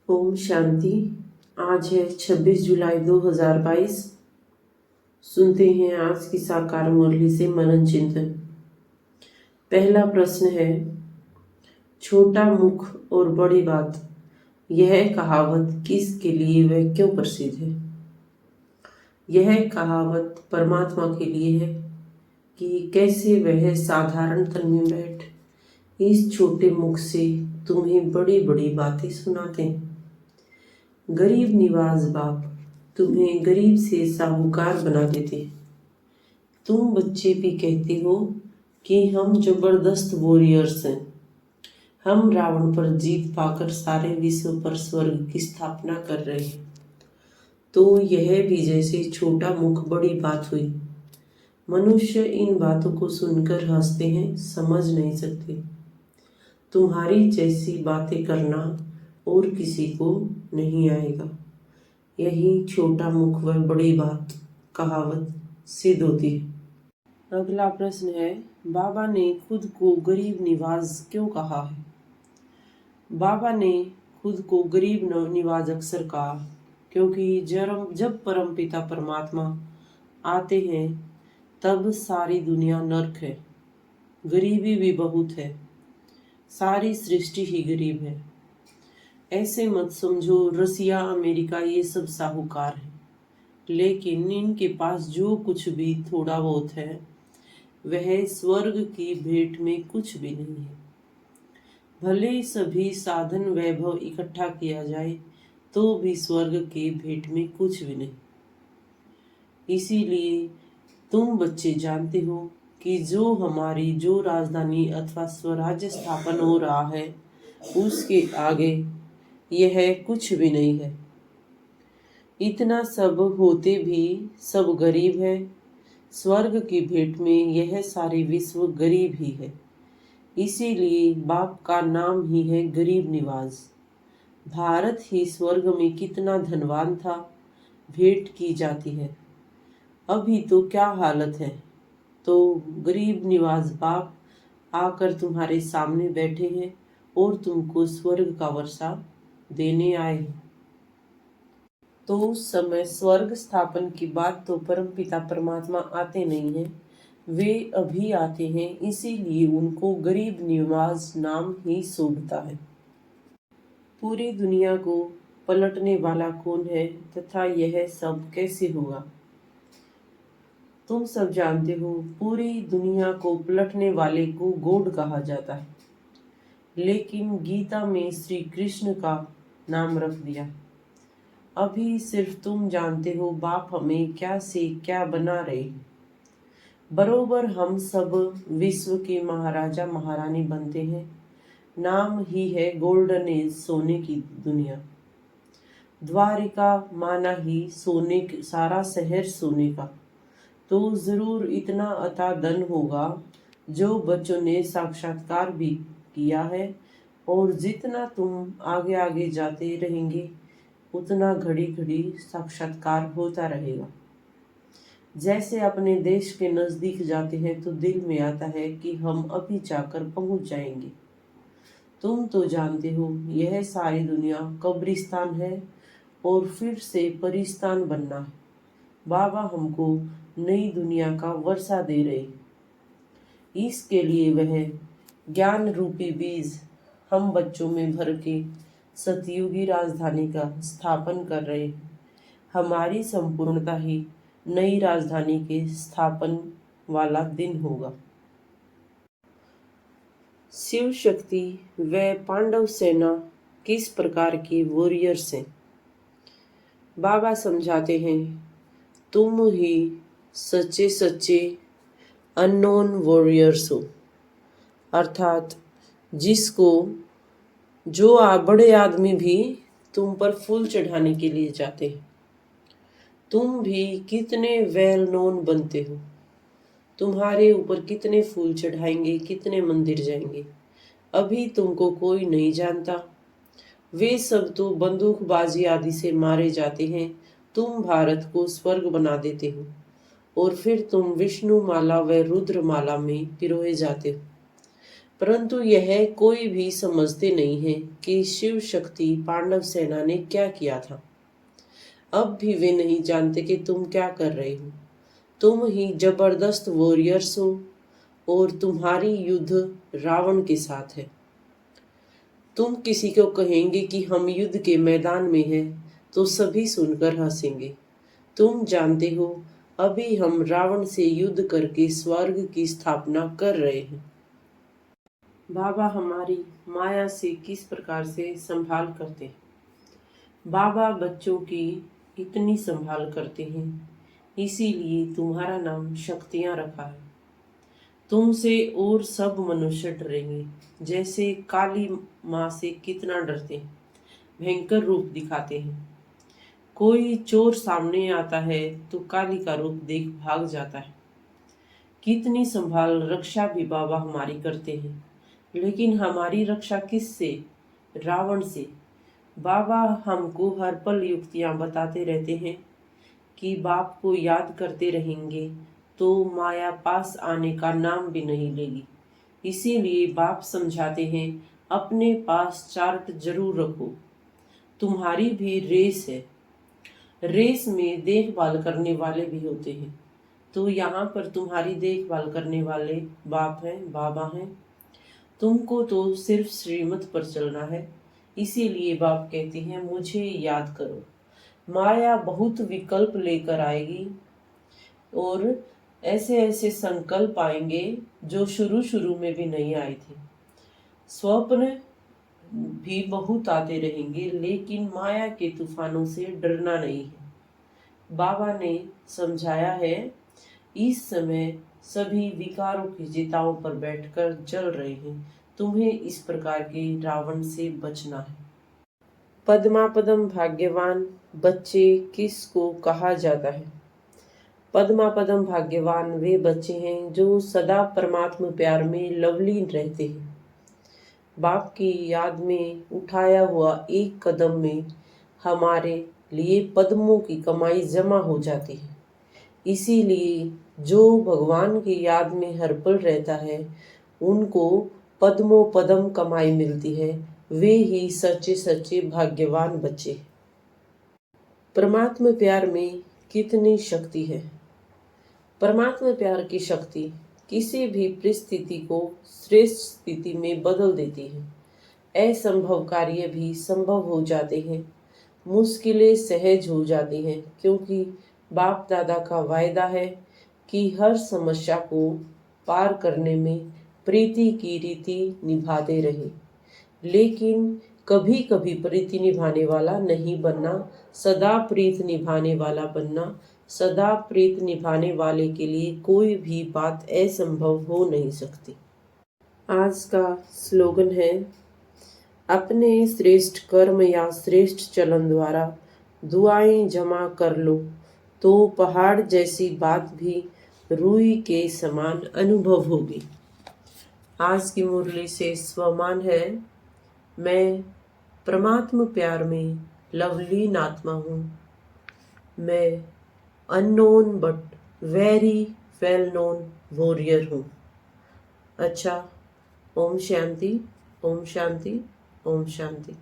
ओम शांति। आज है 26 जुलाई 2022। सुनते हैं आज की साकार मुरली से मनन चिंतन। पहला प्रश्न है, छोटा मुख और बड़ी बात, यह कहावत किसके लिए व क्यों प्रसिद्ध है? यह कहावत परमात्मा के लिए है कि कैसे वह साधारण तन में बैठ इस छोटे मुख से तुम्हें बड़ी बड़ी बातें सुनाते हैं। गरीब निवाज बाप तुम्हें गरीब से साहूकार बना देते। तुम बच्चे भी कहते हो कि हम जबरदस्त वॉरियर्स हैं, हम रावण पर जीत पाकर सारे विश्व पर स्वर्ग की स्थापना कर रहे हैं। तो यह भी जैसे छोटा मुख बड़ी बात हुई। मनुष्य इन बातों को सुनकर हंसते हैं, समझ नहीं सकते। तुम्हारी जैसी बातें करना और किसी को नहीं आएगा। यही छोटा मुख व बड़ी बात कहावत सिद्ध होती है। अगला प्रश्न है, बाबा ने खुद को गरीब निवाज क्यों कहा है? बाबा ने खुद को गरीब निवाज अक्सर कहा क्योंकि जब परमपिता परमात्मा आते हैं तब सारी दुनिया नर्क है, गरीबी भी बहुत है, सारी सृष्टि ही गरीब है। ऐसे मत समझो रसिया अमेरिका ये सब साहूकार है, लेकिन इनके पास जो कुछ भी थोड़ा बहुत है वह स्वर्ग की भेंट में कुछ भी नहीं है। भले सभी साधन वैभव इकट्ठा किया जाए तो भी स्वर्ग के भेंट में कुछ भी नहीं। इसीलिए तुम बच्चे जानते हो कि जो राजधानी अथवा स्वराज्य स्थापन हो रहा है उसके आगे यह कुछ भी नहीं है। इतना सब होते भी सब गरीब है। स्वर्ग की भेंट में यह सारी विश्व गरीब ही है। इसीलिए बाप का नाम ही है गरीब निवाज। भारत ही स्वर्ग में कितना धनवान था, भेंट की जाती है। अभी तो क्या हालत है। तो गरीब निवाज बाप आकर तुम्हारे सामने बैठे हैं और तुमको स्वर्ग का वर्षा देने आए हैं। तो उस समय स्वर्ग स्थापन की बात तो परमपिता परमात्मा आते नहीं हैं, वे अभी आते हैं। इसीलिए उनको गरीब निवाज नाम ही शोभता है। पूरी दुनिया को पलटने वाला कौन है तथा यह सब कैसे हुआ? तुम सब जानते हो, पूरी दुनिया को पलटने वाले को गॉड कहा जाता है, लेकिन गीता में श्री कृष्ण का नाम रख दिया। अभी सिर्फ तुम जानते हो बाप हमें क्या से क्या बना रहे हैं। बरोबर हम सब विश्व के महाराजा महारानी बनते हैं। नाम ही है गोल्डन एज, सोने की दुनिया। द्वारिका माना ही सोने, सारा शहर सोने का। तो जरूर इतना अता धन होगा जो बच्चों ने साक्षात्कार भी किया है। और जितना तुम आगे आगे जाते रहेंगे उतना घड़ी घड़ी साक्षात्कार होता रहेगा। जैसे अपने देश के नजदीक जाते हैं तो दिल में आता है कि हम अभी जाकर पहुंच जाएंगे। तुम तो जानते हो यह सारी दुनिया कब्रिस्तान है और फिर से परिस्तान बनना है। बाबा हमको नई दुनिया का वर्षा दे रहे। इसके लिए वह ज्ञान रूपी बीज हम बच्चों में भर के सतयुगी राजधानी का स्थापन कर रहे हैं। हमारी संपूर्णता ही नई राजधानी के स्थापन वाला दिन होगा। शिव शक्ति व पांडव सेना किस प्रकार के वॉरियर्स हैं? बाबा समझाते हैं, तुम ही सच्चे सच्चे अननोन वॉरियर्स हो, अर्थात जिसको जो बड़े आदमी भी तुम पर फूल चढ़ाने के लिए जाते हैं। तुम भी कितने वेल नोन बनते हो, तुम्हारे ऊपर कितने फूल चढ़ाएंगे, कितने मंदिर जाएंगे। अभी तुमको कोई नहीं जानता। वे सब तो बंदूकबाजी आदि से मारे जाते हैं। तुम भारत को स्वर्ग बना देते हो और फिर तुम विष्णु माला व रुद्र माला में पिरोए जाते हो। परंतु यह कोई भी समझते नहीं है कि शिव शक्ति पांडव सेना ने क्या किया था। अब भी वे नहीं जानते कि तुम क्या कर रहे हो। तुम ही जबरदस्त वॉरियर्स हो और तुम्हारी युद्ध रावण के साथ है। तुम किसी को कहेंगे कि हम युद्ध के मैदान में हैं तो सभी सुनकर हंसेंगे। तुम जानते हो अभी हम रावण से युद्ध करके स्वर्ग की स्थापना कर रहे हैं। बाबा हमारी माया से किस प्रकार से संभाल करते हैं। बाबा बच्चों की इतनी संभाल करते हैं, इसीलिए तुम्हारा नाम शक्तियां रखा है। तुमसे और सब मनुष्य डरेंगे, जैसे काली माँ से कितना डरते हैं, भयंकर रूप दिखाते हैं। कोई चोर सामने आता है तो काली का रूप देख भाग जाता है। कितनी संभाल रक्षा भी बाबा हमारी करते हैं, लेकिन हमारी रक्षा किससे? रावण से। बाबा हमको हर पल युक्तियां बताते रहते हैं कि बाप को याद करते रहेंगे तो माया पास आने का नाम भी नहीं लेगी। इसीलिए बाप समझाते हैं अपने पास चार्ट जरूर रखो। तुम्हारी भी रेस है, रेस में देखभाल करने वाले भी होते हैं। तो यहाँ पर तुम्हारी देखभाल करने वाले बाप हैं, बाबा हैं। तुमको तो सिर्फ श्रीमत पर चलना है। इसीलिए बाप कहते हैं मुझे याद करो। माया बहुत विकल्प लेकर आएगी और ऐसे ऐसे संकल्प आएंगे जो शुरू शुरू में भी नहीं आए थे। स्वप्न भी बहुत आते रहेंगे, लेकिन माया के तूफानों से डरना नहीं है। बाबा ने समझाया है इस समय सभी विकारों की चिताओं पर बैठकर जल रहे हैं। तुम्हें इस प्रकार के रावण से बचना है। पद्मापदम भाग्यवान बच्चे किसको कहा जाता है? पद्मापदम भाग्यवान वे बच्चे हैं जो सदा परमात्मा प्यार में लवलीन रहते हैं। बाप की याद में उठाया हुआ एक कदम में हमारे लिए पद्मों की कमाई जमा हो जाती है। इसीलिए जो भगवान की याद में हर पल रहता है उनको पद्मों पदम कमाई मिलती है। वे ही सच्चे सच्चे भाग्यवान बच्चे। परमात्मा प्यार में कितनी शक्ति है। परमात्मा प्यार की शक्ति किसी भी परिस्थिति को श्रेष्ठ स्थिति में बदल देती है। असंभव कार्य भी संभव हो जाते हैं, मुश्किलें सहज हो जाती हैं, क्योंकि बाप दादा का वायदा है कि हर समस्या को पार करने में प्रीति की रीति निभाते रहे। लेकिन कभी कभी प्रीति निभाने वाला नहीं बनना, सदा प्रीत निभाने वाला बनना। सदा प्रीत निभाने वाले के लिए कोई भी बात असंभव हो नहीं सकती। आज का स्लोगन है, अपने श्रेष्ठ कर्म या श्रेष्ठ चलन द्वारा दुआएं जमा कर लो तो पहाड़ जैसी बात भी रूई के समान अनुभव होगी। आज की मुरली से स्वमान है, मैं परमात्मा प्यार में लवलीन आत्मा हूँ। मैं unknown but very well known warrior हूँ। अच्छा, ओम शांति, ओम शांति, ओम शांति।